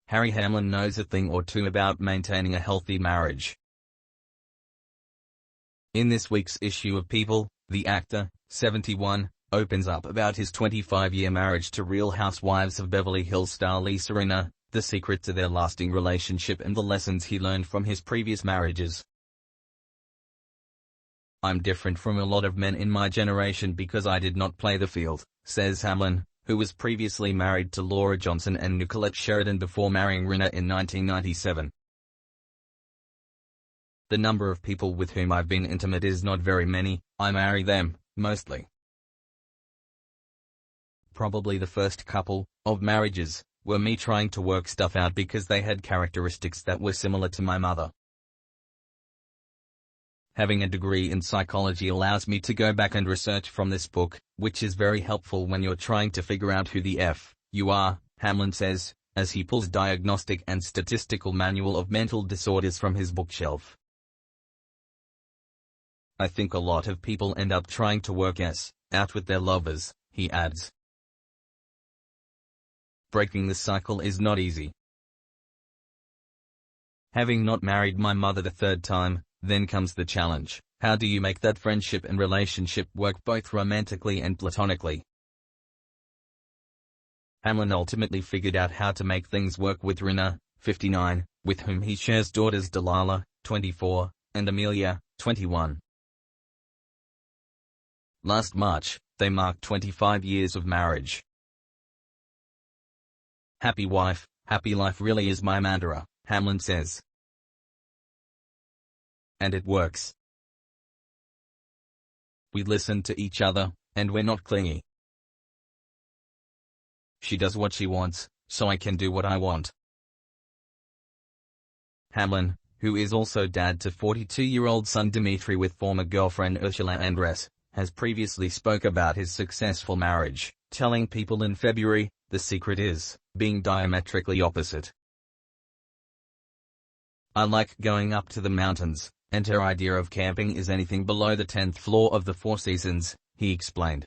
Harry Hamlin knows a thing or two about maintaining a healthy marriage. In this week's issue of People, the actor, 71, opens up about his 25-year marriage to Real Housewives of Beverly Hills star Lisa Rinna, the secret to their lasting relationship and the lessons he learned from his previous marriages. "I'm different from a lot of men in my generation because I did not play the field," says Hamlin, who was previously married to Laura Johnson and Nicolette Sheridan before marrying Rinna in 1997. "The number of people with whom I've been intimate is not very many. I marry them, mostly. Probably the first couple of marriages were me trying to work stuff out because they had characteristics that were similar to my mother. Having a degree in psychology allows me to go back and research from this book, which is very helpful when you're trying to figure out who the F you are," Hamlin says, as he pulls Diagnostic and Statistical Manual of Mental Disorders from his bookshelf. "I think a lot of people end up trying to work out with their lovers," he adds. "Breaking the cycle is not easy. Having not married my mother the third time, then comes the challenge: how do you make that friendship and relationship work both romantically and platonically?" Hamlin ultimately figured out how to make things work with Rinna, 59, with whom he shares daughters Delilah, 24, and Amelia, 21. Last March, they marked 25 years of marriage. "Happy wife, happy life really is my mantra," Hamlin says. "And it works. We listen to each other, and we're not clingy. She does what she wants, so I can do what I want." Hamlin, who is also dad to 42-year-old son Dimitri with former girlfriend Ursula Andress, has previously spoke about his successful marriage, telling People in February, "The secret is being diametrically opposite. I like going up to the mountains, and her idea of camping is anything below the 10th floor of the Four Seasons," he explained.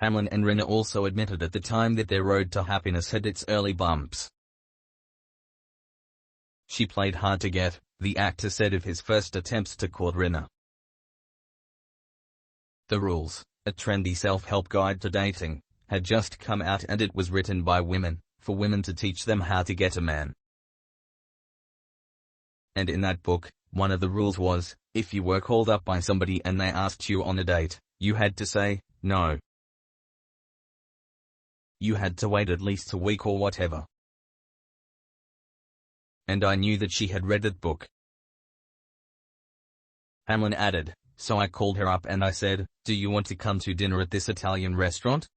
Hamlin and Rinna also admitted at the time that their road to happiness had its early bumps. "She played hard to get," the actor said of his first attempts to court Rinna. The Rules, a trendy self-help guide to dating, had just come out, and it was written by women, for women to teach them how to get a man. And in that book, one of the rules was, if you were called up by somebody and they asked you on a date, you had to say, no. You had to wait at least a week or whatever. And I knew that she had read that book. Hamlin added, "So I called her up and I said, do you want to come to dinner at this Italian restaurant?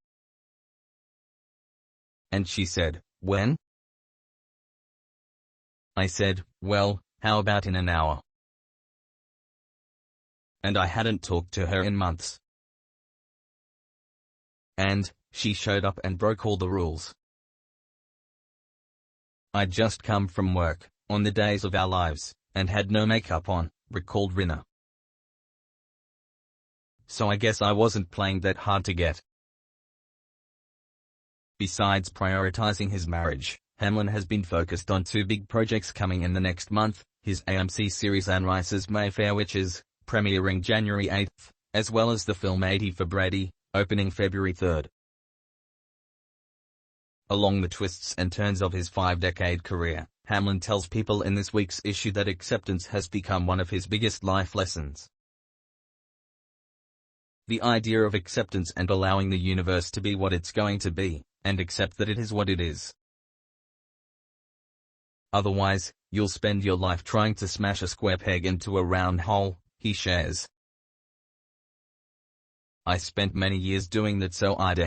And she said, when? I said, well, how about in an hour? And I hadn't talked to her in months. And she showed up and broke all the rules. I'd just come from work, on the days of our lives, and had no makeup on," recalled Rinna. "So I guess I wasn't playing that hard to get." Besides prioritizing his marriage, Hamlin has been focused on two big projects coming in the next month: his AMC series Anne Rice's Mayfair Witches, premiering January 8, as well as the film 80 for Brady, opening February 3. Along the twists and turns of his 5-decade career, Hamlin tells People in this week's issue that acceptance has become one of his biggest life lessons. The idea of acceptance and allowing the universe to be what it's going to be, and accept that it is what it is. Otherwise, you'll spend your life trying to smash a square peg into a round hole, he shares. I spent many years doing that, so I'd